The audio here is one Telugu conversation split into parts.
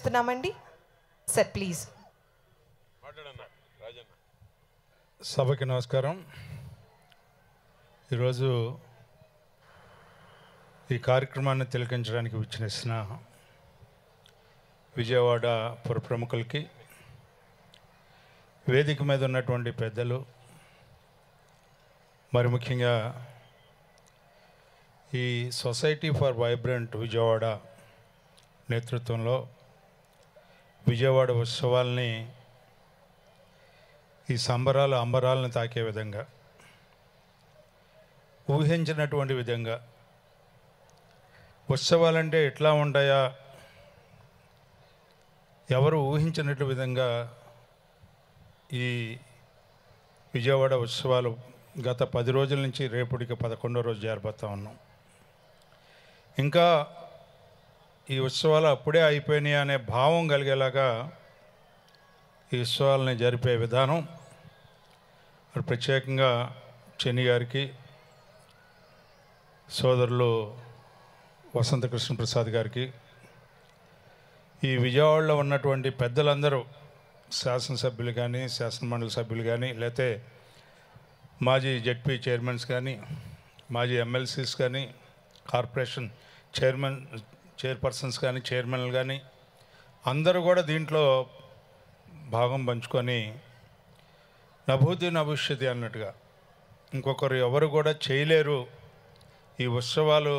చేస్తున్నామండి. Sir please. సభకి నమస్కారం. ఈరోజు ఈ కార్యక్రమాన్ని తిలకించడానికి విచ్చేసిన విజయవాడ పుర ప్రముఖులకి, వేదిక మీద ఉన్నటువంటి పెద్దలు, మరి ముఖ్యంగా ఈ సొసైటీ ఫర్ వైబ్రెంట్ విజయవాడ నేతృత్వంలో విజయవాడ ఉత్సవాల్ని ఈ సంబరాలు అంబరాలను తాకే విధంగా, ఊహించినటువంటి విధంగా ఉత్సవాలంటే ఎట్లా ఉంటాయా, ఎవరు ఊహించినట్టు విధంగా ఈ విజయవాడ ఉత్సవాలు గత 10 రోజుల నుంచి రేపటికి 11వ రోజు జరబోతా ఉన్నాం. ఇంకా ఈ ఉత్సవాలు అప్పుడే అయిపోయినాయి అనే భావం కలిగేలాగా ఈ ఉత్సవాలని జరిపే విధానం, ప్రత్యేకంగా చెన్ని గారికి, సోదరులు వసంత కృష్ణ ప్రసాద్ గారికి, ఈ విజయవాడలో ఉన్నటువంటి పెద్దలందరూ, శాసనసభ్యులు కానీ, శాసనమండలి సభ్యులు కానీ, లేకపోతే మాజీ జెడ్పీ చైర్మన్స్ కానీ, మాజీ ఎమ్మెల్సీస్ కానీ, కార్పొరేషన్ చైర్పర్సన్స్ కానీ, చైర్మన్లు కానీ, అందరూ కూడా దీంట్లో భాగం పంచుకొని నభూతి నభవిష్యతి అన్నట్టుగా, ఇంకొకరు ఎవరు కూడా చేయలేరు, ఈ ఉత్సవాలు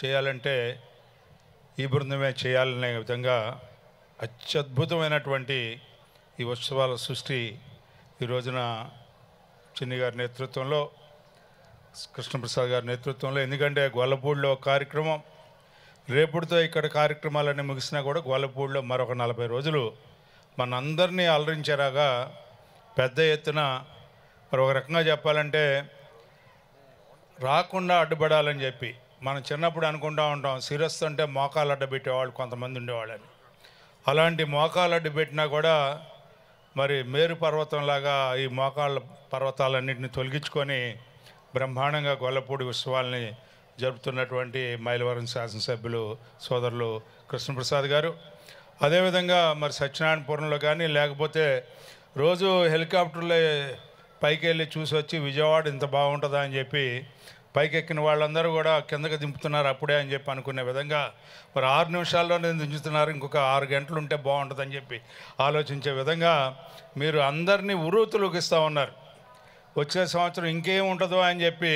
చేయాలంటే ఈ బృందమే చేయాలనే విధంగా అత్యద్భుతమైనటువంటి ఈ ఉత్సవాల సృష్టి ఈ రోజున చిన్ని గారి నేతృత్వంలో, కృష్ణప్రసాద్ గారి నేతృత్వంలో, ఎందుకంటే గొల్లపూడిలో కార్యక్రమం, రేపుడితో ఇక్కడ కార్యక్రమాలన్నీ ముగిసినా కూడా గొల్లపూడిలో మరొక 40 రోజులు మనందరినీ అలరించేలాగా పెద్ద ఎత్తున, మరి ఒక రకంగా చెప్పాలంటే రాకుండా అడ్డుపడాలని చెప్పి మనం చిన్నప్పుడు అనుకుంటూ ఉంటాం, శిరస్సు అంటే మోకాలు అడ్డబెట్టేవాళ్ళు కొంతమంది ఉండేవాళ్ళని. అలాంటి మోకాలు అడ్డుపెట్టినా కూడా మరి మేరు పర్వతంలాగా ఈ మోకాళ్ళ పర్వతాలన్నింటినీ తొలగించుకొని బ్రహ్మాండంగా గొల్లపూడి ఉత్సవాల్ని జరుపుతున్నటువంటి మైలవరం శాసనసభ్యులు సోదరులు కృష్ణప్రసాద్ గారు, అదేవిధంగా మరి సత్యనారాయణపురంలో కానీ, లేకపోతే రోజు హెలికాప్టర్లో పైకి వెళ్ళి చూసి వచ్చి విజయవాడ ఇంత బాగుంటుందా అని చెప్పి పైకి ఎక్కిన వాళ్ళందరూ కూడా కిందకి దింపుతున్నారు అప్పుడే అని చెప్పి అనుకునే విధంగా, మరి 6 నిమిషాల్లోనే దించుతున్నారు, ఇంకొక 6 గంటలు ఉంటే బాగుంటుందని చెప్పి ఆలోచించే విధంగా మీరు అందరినీ ఉరూతులోకిస్తూ ఉన్నారు. వచ్చే సంవత్సరం ఇంకేం ఉంటుందో అని చెప్పి,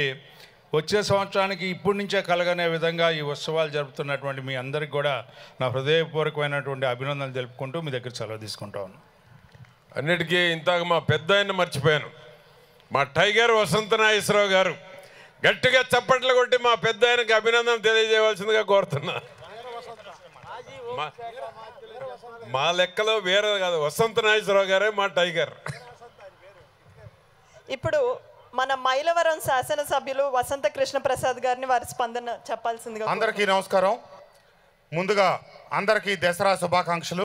వచ్చే సంవత్సరానికి ఇప్పటి నుంచే కలగనే విధంగా ఈ ఉత్సవాలు జరుపుతున్నటువంటి మీ అందరికి కూడా నా హృదయపూర్వకమైనటువంటి అభినందనలు తెలుపుకుంటూ మీ దగ్గర సెలవు తీసుకుంటా ఉన్నాను. అన్నిటికీ ఇంతకు మా పెద్ద ఆయన మర్చిపోయాను, మా టైగర్ వసంత నాగేశ్వరరావు గారు, గట్టిగా చప్పట్లు కొట్టి మా పెద్ద ఆయనకి అభినందన తెలియజేయవలసిందిగా కోరుతున్నా. మా లెక్కలో వేరే కాదు, వసంత నాగేశ్వరరావు గారే మా టైగర్. ఇప్పుడు మన మైలవరం శాసనసభ్యులు వసంత కృష్ణ ప్రసాద్ గారిని వారి స్పందన చెప్పాల్సిందిగా. అందరికీ నమస్కారం. ముందుగా అందరికీ దసరా శుభాకాంక్షలు.